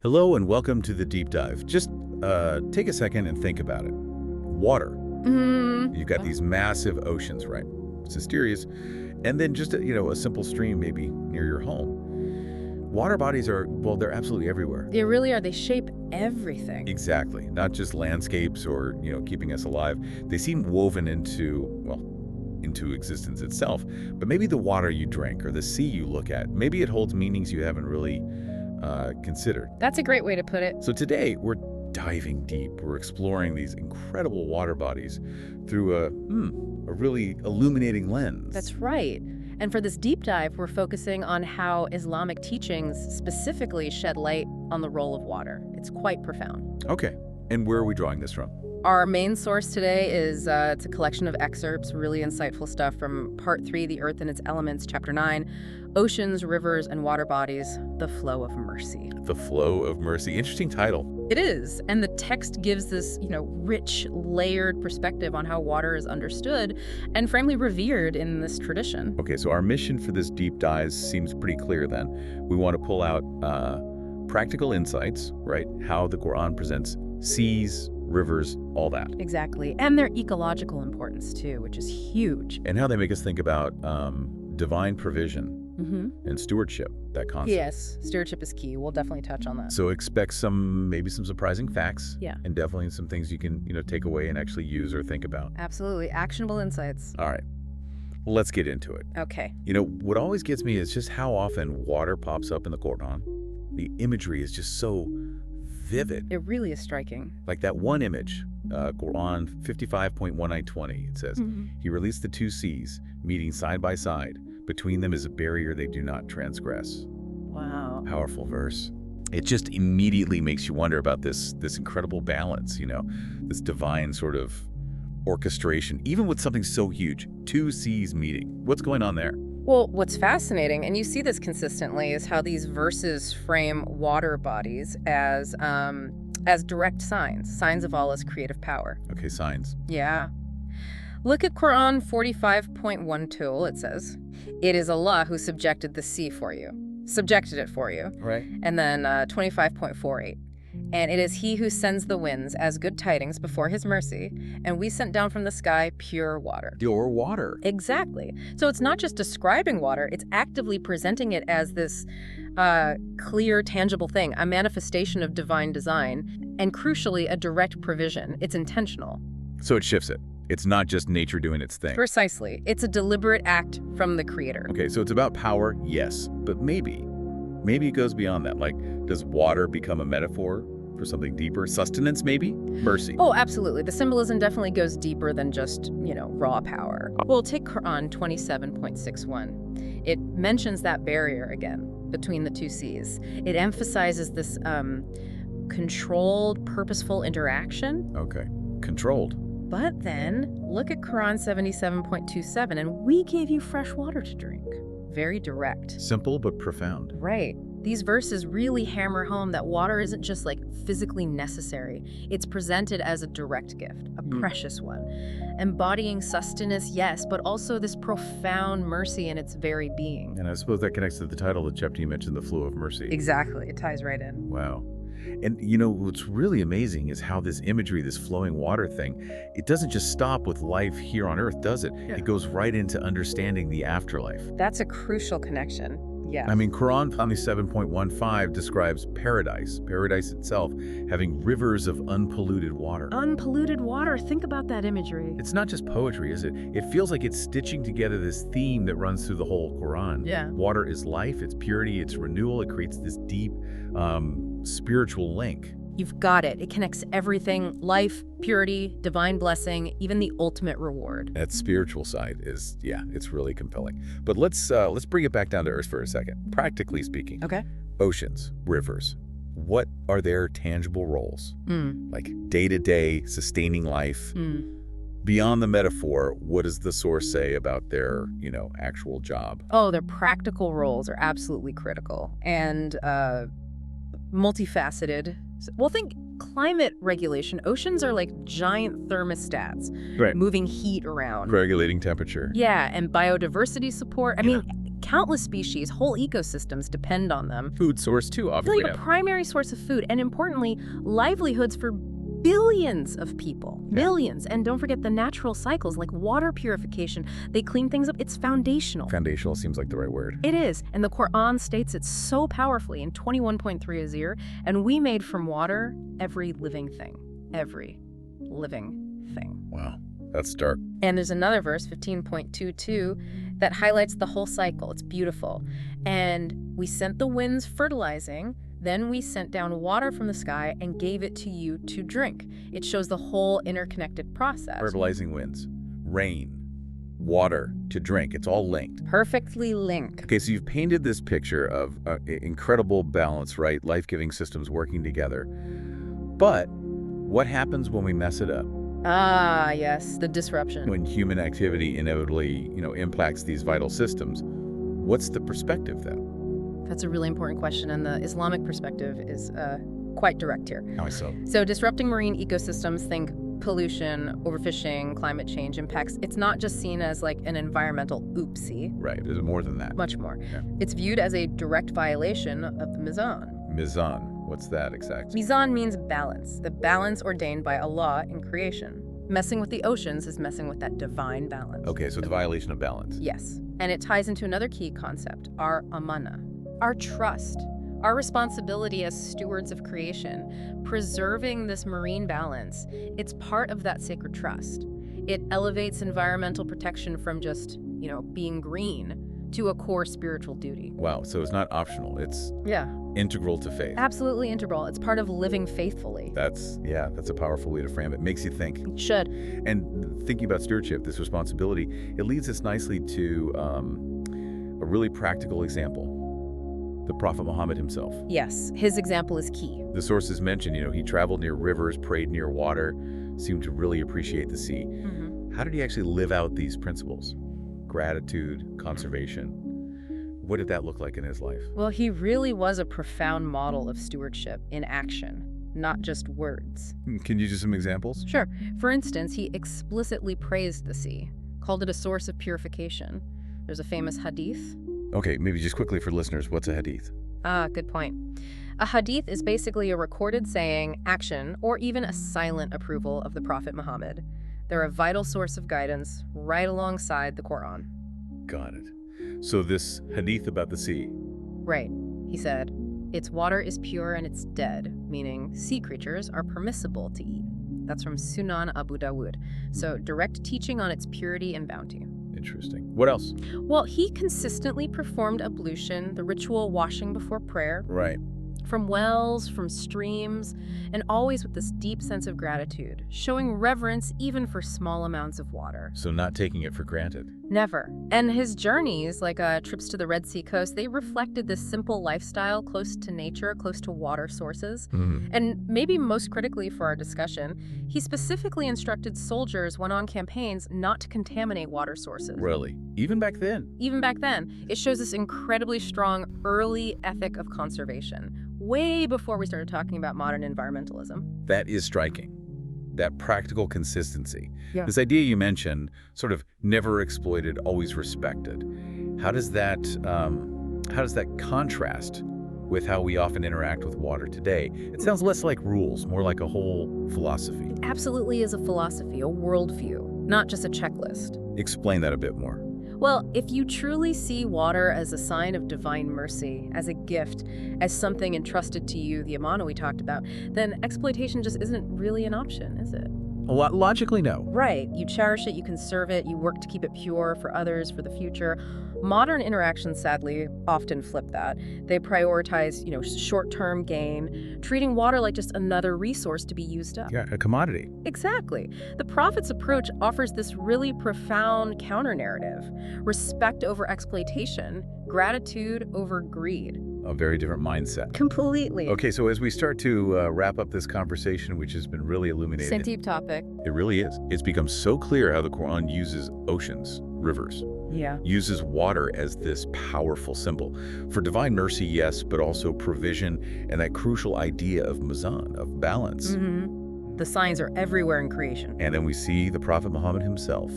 Hello and welcome to the deep dive. Just take a second and think about it. Water. You've got these massive oceans, right? It's mysterious. And then just a simple stream maybe near your home. Water bodies are, well, they're absolutely everywhere. They really are. They shape everything. Exactly. Not just landscapes or, keeping us alive. They seem woven into existence itself. But maybe the water you drink or the sea you look at, maybe it holds meanings you haven't really considered. That's a great way to put it. So today we're diving deep. We're exploring these incredible water bodies through a really illuminating lens. That's right. And for this deep dive, we're focusing on how Islamic teachings specifically shed light on the role of water. It's quite profound. Okay. And where are we drawing this from? Our main source today is it's a collection of excerpts, really insightful stuff from Part 3, The Earth and Its Elements, Chapter 9, Oceans, Rivers, and Water Bodies, The Flow of Mercy. The Flow of Mercy. Interesting title. It is. And the text gives this, rich, layered perspective on how water is understood and frankly revered in this tradition. Okay, so our mission for this deep dive seems pretty clear then. We want to pull out practical insights, right? How the Qur'an presents seas, rivers, all that. Exactly. And their ecological importance, too, which is huge. And how they make us think about divine provision and stewardship, that concept. Yes, stewardship is key. We'll definitely touch on that. So expect maybe some surprising facts. Yeah. And definitely some things you can, take away and actually use or think about. Absolutely. Actionable insights. All right. Well, let's get into it. Okay. What always gets me is just how often water pops up in the Qur'an. The imagery is just so vivid. It really is striking. Like that one image, Qur'an 55.1920, it says, He released the two seas, meeting side by side. Between them is a barrier they do not transgress. Wow. Powerful verse. It just immediately makes you wonder about this incredible balance, this divine sort of orchestration, even with something so huge, two seas meeting. What's going on there? Well, what's fascinating, and you see this consistently, is how these verses frame water bodies as direct signs of Allah's creative power. Okay, signs. Yeah. Look at Qur'an 45.12. It says, "It is Allah who subjected the sea for you." Subjected it for you. Right. And then 25.48. "And it is he who sends the winds as good tidings before his mercy, and we sent down from the sky pure water." Pure water. Exactly. So it's not just describing water, it's actively presenting it as this clear, tangible thing, a manifestation of divine design, and crucially, a direct provision. It's intentional. So it shifts it. It's not just nature doing its thing. Precisely. It's a deliberate act from the Creator. Okay, so it's about power, yes, but maybe it goes beyond that. Like, does water become a metaphor for something deeper? Sustenance, maybe? Mercy. Oh, absolutely. The symbolism definitely goes deeper than just, raw power. Well, take Qur'an 27.61. It mentions that barrier again between the two seas. It emphasizes this controlled, purposeful interaction. Okay, controlled. But then, look at Qur'an 77.27, and we gave you fresh water to drink. Very direct. Simple but profound. Right. These verses really hammer home that water isn't just physically necessary. It's presented as a direct gift, a precious one. Embodying sustenance, yes, but also this profound mercy in its very being. And I suppose that connects to the title of the chapter you mentioned, The Flow of Mercy. Exactly. It ties right in. Wow. And what's really amazing is how this imagery, this flowing water thing, it doesn't just stop with life here on Earth, does it? Yeah. It goes right into understanding the afterlife. That's a crucial connection. Yeah. I mean, Qur'an 27.15 describes paradise itself, having rivers of unpolluted water. Unpolluted water. Think about that imagery. It's not just poetry, is it? It feels like it's stitching together this theme that runs through the whole Qur'an. Yeah. Water is life, it's purity, it's renewal. It creates this deep spiritual link. You've got it. It connects everything: life, purity, divine blessing, even the ultimate reward. That spiritual side is, it's really compelling. But let's bring it back down to earth for a second. Practically speaking, Okay. Oceans, rivers, what are their tangible roles? Like day-to-day sustaining life. Beyond the metaphor, what does the source say about their, actual job? Oh, their practical roles are absolutely critical and multifaceted. Well, think climate regulation. Oceans are like giant thermostats, Right. moving heat around. Regulating temperature. Yeah, and biodiversity support. I mean, Countless species, whole ecosystems depend on them. Food source too, obviously. Really a primary source of food, and importantly, livelihoods for billions of people. Millions. And don't forget the natural cycles like water purification. They clean things up. It's foundational. Foundational seems like the right word. It is. And the Qur'an states it so powerfully in 21.3 Azir. And we made from water every living thing. Every living thing. Wow. That's dark. And there's another verse, 15.22, that highlights the whole cycle. It's beautiful. And we sent the winds fertilizing. Then we sent down water from the sky and gave it to you to drink. It shows the whole interconnected process. Fertilizing winds, rain, water to drink. It's all linked. Perfectly linked. Okay, so you've painted this picture of incredible balance, right? Life-giving systems working together. But what happens when we mess it up? Ah, yes, the disruption. When human activity inevitably, impacts these vital systems, what's the perspective then? That's a really important question, and the Islamic perspective is quite direct here. How so? So disrupting marine ecosystems, think pollution, overfishing, climate change impacts. It's not just seen as like an environmental oopsie. Right, there's more than that. Much more. Yeah. It's viewed as a direct violation of the mizan. Mizan, what's that exactly? Mizan means balance, the balance ordained by Allah in creation. Messing with the oceans is messing with that divine balance. Okay, so it's a violation of balance. Yes, and it ties into another key concept, our amānah. Our trust, our responsibility as stewards of creation, preserving this marine balance, it's part of that sacred trust. It elevates environmental protection from just, being green to a core spiritual duty. Wow, so it's not optional. It's integral to faith. Absolutely integral. It's part of living faithfully. That's a powerful way to frame it. Makes you think. It should. And thinking about stewardship, this responsibility, it leads us nicely to a really practical example. The Prophet Muhammad himself. Yes, his example is key. The sources mention, he traveled near rivers, prayed near water, seemed to really appreciate the sea. Mm-hmm. How did he actually live out these principles? Gratitude, conservation. What did that look like in his life? Well, he really was a profound model of stewardship in action, not just words. Can you use some examples? Sure. For instance, he explicitly praised the sea, called it a source of purification. There's a famous hadith. Okay, maybe just quickly for listeners, what's a hadith? Good point. A hadith is basically a recorded saying, action, or even a silent approval of the Prophet Muhammad. They're a vital source of guidance right alongside the Qur'an. Got it. So this hadith about the sea. Right. He said, its water is pure and it's dead, meaning sea creatures are permissible to eat. That's from Sunan Abu Dawud. So direct teaching on its purity and bounty. Interesting. What else? Well, he consistently performed ablution, the ritual washing before prayer. Right. From wells, from streams, and always with this deep sense of gratitude, showing reverence even for small amounts of water. So not taking it for granted. Never. And his journeys, like trips to the Red Sea coast, they reflected this simple lifestyle close to nature, close to water sources. Mm. And maybe most critically for our discussion, he specifically instructed soldiers when on campaigns not to contaminate water sources. Really? Even back then? Even back then. It shows this incredibly strong early ethic of conservation, way before we started talking about modern environmentalism. That is striking. That practical consistency. Yeah. This idea you mentioned, sort of never exploited, always respected. How does that contrast with how we often interact with water today? It sounds less like rules, more like a whole philosophy. It absolutely is a philosophy, a worldview, not just a checklist. Explain that a bit more. Well, if you truly see water as a sign of divine mercy, as a gift, as something entrusted to you, the amānah we talked about, then exploitation just isn't really an option, is it? Logically, no. Right. You cherish it, you conserve it, you work to keep it pure for others, for the future. Modern interactions, sadly, often flip that. They prioritize, short-term gain, treating water like just another resource to be used up. Yeah, a commodity. Exactly. The Prophet's approach offers this really profound counter-narrative. Respect over exploitation, gratitude over greed. A very different mindset. Completely. Okay, so as we start to wrap up this conversation, which has been really illuminated. It's a deep topic. It really is. It's become so clear how the Qur'an uses oceans, rivers, uses water as this powerful symbol. For divine mercy, yes, but also provision and that crucial idea of mizan, of balance. Mm-hmm. The signs are everywhere in creation. And then we see the Prophet Muhammad himself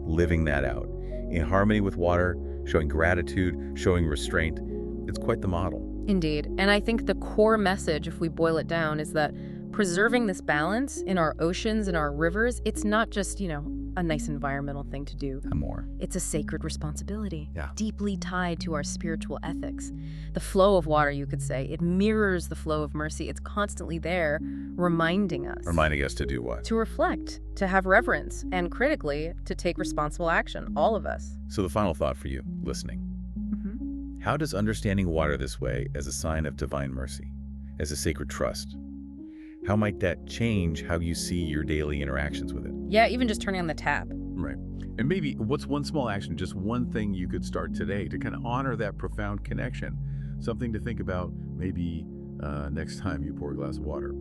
living that out. in harmony with water, showing gratitude, showing restraint. It's quite the model. Indeed. And I think the core message, if we boil it down, is that preserving this balance in our oceans and our rivers, it's not just, a nice environmental thing to do. More. It's a sacred responsibility, Yeah. deeply tied to our spiritual ethics. The flow of water, you could say, it mirrors the flow of mercy. It's constantly there, reminding us. Reminding us to do what? To reflect, to have reverence, and critically, to take responsible action, all of us. So the final thought for you, listening. How does understanding water this way as a sign of divine mercy, as a sacred trust, how might that change how you see your daily interactions with it? Yeah, even just turning on the tap. Right. And maybe what's one small action, just one thing you could start today to kind of honor that profound connection? Something to think about maybe next time you pour a glass of water.